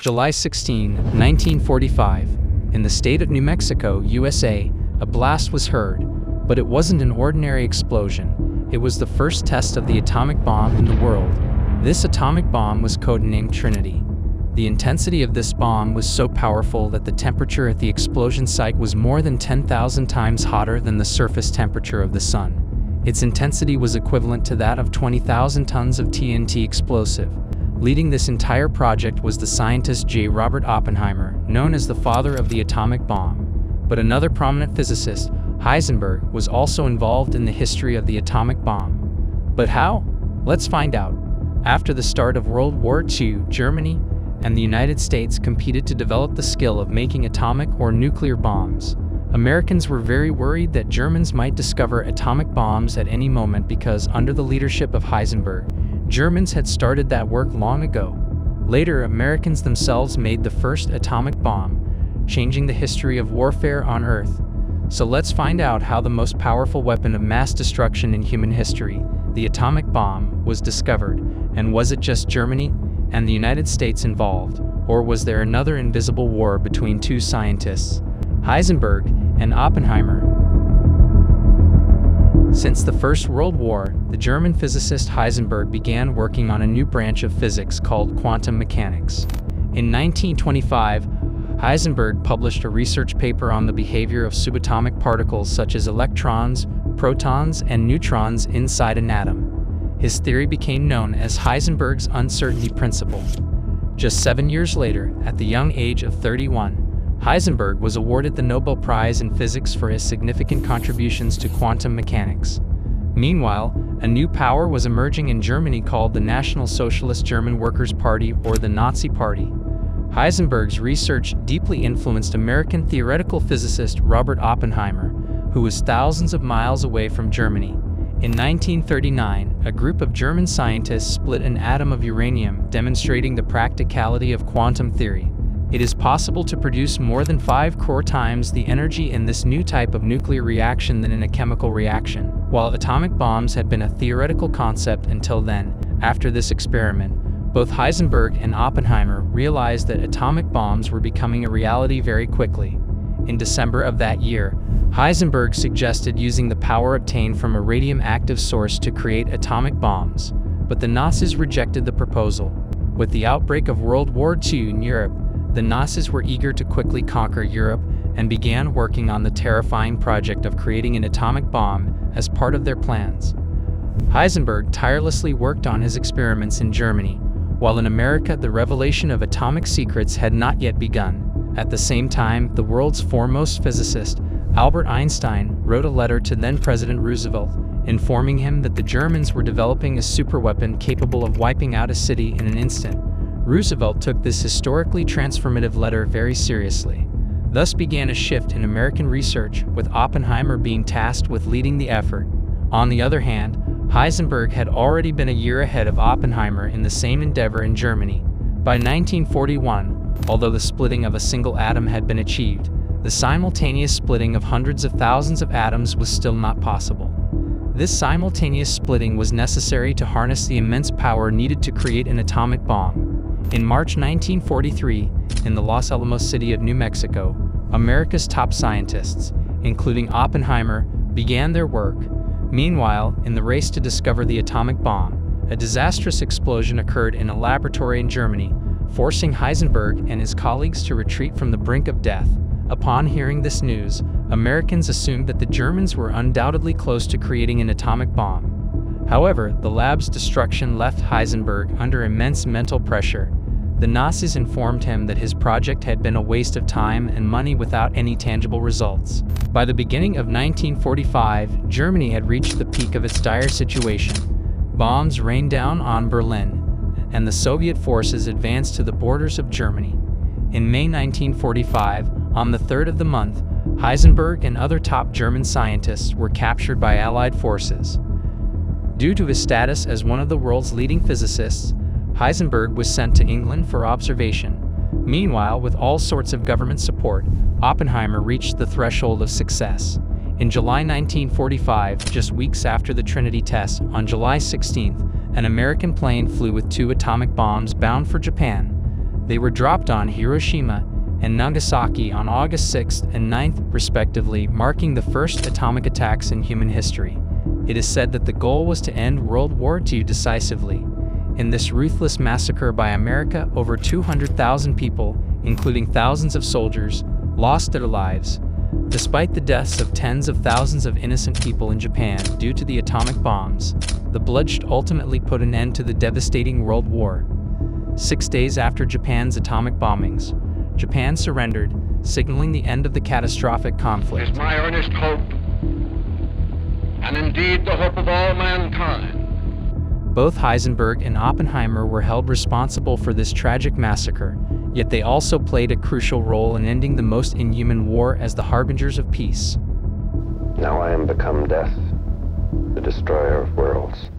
July 16, 1945. In the state of New Mexico, USA, a blast was heard, but it wasn't an ordinary explosion. It was the first test of the atomic bomb in the world. This atomic bomb was codenamed Trinity. The intensity of this bomb was so powerful that the temperature at the explosion site was more than 10,000 times hotter than the surface temperature of the sun. Its intensity was equivalent to that of 20,000 tons of TNT explosive. Leading this entire project was the scientist J. Robert Oppenheimer, known as the father of the atomic bomb. But another prominent physicist, Heisenberg, was also involved in the history of the atomic bomb. But how? Let's find out. After the start of World War II, Germany and the United States competed to develop the skill of making atomic or nuclear bombs. Americans were very worried that Germans might discover atomic bombs at any moment because, under the leadership of Heisenberg, Germans had started that work long ago. Later, Americans themselves made the first atomic bomb, changing the history of warfare on Earth. So let's find out how the most powerful weapon of mass destruction in human history, the atomic bomb, was discovered. And was it just Germany and the United States involved, or was there another invisible war between two scientists, Heisenberg and Oppenheimer? Since the First World War, the German physicist Heisenberg began working on a new branch of physics called quantum mechanics. In 1925, Heisenberg published a research paper on the behavior of subatomic particles such as electrons, protons, and neutrons inside an atom. His theory became known as Heisenberg's uncertainty principle. Just 7 years later, at the young age of 31, Heisenberg was awarded the Nobel Prize in Physics for his significant contributions to quantum mechanics. Meanwhile, a new power was emerging in Germany called the National Socialist German Workers' Party, or the Nazi Party. Heisenberg's research deeply influenced American theoretical physicist Robert Oppenheimer, who was thousands of miles away from Germany. In 1939, a group of German scientists split an atom of uranium, demonstrating the practicality of quantum theory. It is possible to produce more than 5 crore times the energy in this new type of nuclear reaction than in a chemical reaction. While atomic bombs had been a theoretical concept until then, after this experiment, both Heisenberg and Oppenheimer realized that atomic bombs were becoming a reality very quickly. In December of that year, Heisenberg suggested using the power obtained from a radium-active source to create atomic bombs, but the Nazis rejected the proposal. With the outbreak of World War II in Europe, the Nazis were eager to quickly conquer Europe and began working on the terrifying project of creating an atomic bomb as part of their plans. Heisenberg tirelessly worked on his experiments in Germany, while in America the revelation of atomic secrets had not yet begun. At the same time, the world's foremost physicist, Albert Einstein, wrote a letter to then-President Roosevelt, informing him that the Germans were developing a superweapon capable of wiping out a city in an instant. Roosevelt took this historically transformative letter very seriously. Thus began a shift in American research, with Oppenheimer being tasked with leading the effort. On the other hand, Heisenberg had already been a year ahead of Oppenheimer in the same endeavor in Germany. By 1941, although the splitting of a single atom had been achieved, the simultaneous splitting of hundreds of thousands of atoms was still not possible. This simultaneous splitting was necessary to harness the immense power needed to create an atomic bomb. In March 1943, in the Los Alamos city of New Mexico, America's top scientists, including Oppenheimer, began their work. Meanwhile, in the race to discover the atomic bomb, a disastrous explosion occurred in a laboratory in Germany, forcing Heisenberg and his colleagues to retreat from the brink of death. Upon hearing this news, Americans assumed that the Germans were undoubtedly close to creating an atomic bomb. However, the lab's destruction left Heisenberg under immense mental pressure. The Nazis informed him that his project had been a waste of time and money without any tangible results. By the beginning of 1945, Germany had reached the peak of its dire situation. Bombs rained down on Berlin, and the Soviet forces advanced to the borders of Germany. In May 1945, on the 3rd of the month, Heisenberg and other top German scientists were captured by Allied forces. Due to his status as one of the world's leading physicists, Heisenberg was sent to England for observation. Meanwhile, with all sorts of government support, Oppenheimer reached the threshold of success. In July 1945, just weeks after the Trinity Test, on July 16th, an American plane flew with 2 atomic bombs bound for Japan. They were dropped on Hiroshima and Nagasaki on August 6th and 9th, respectively, marking the first atomic attacks in human history. It is said that the goal was to end World War II decisively. In this ruthless massacre by America, over 200,000 people, including thousands of soldiers, lost their lives. Despite the deaths of tens of thousands of innocent people in Japan due to the atomic bombs, the bloodshed ultimately put an end to the devastating World War. 6 days after Japan's atomic bombings, Japan surrendered, signaling the end of the catastrophic conflict. It is my earnest hope, and indeed the hope of all mankind. Both Heisenberg and Oppenheimer were held responsible for this tragic massacre, yet they also played a crucial role in ending the most inhuman war as the harbingers of peace. Now I am become death, the destroyer of worlds.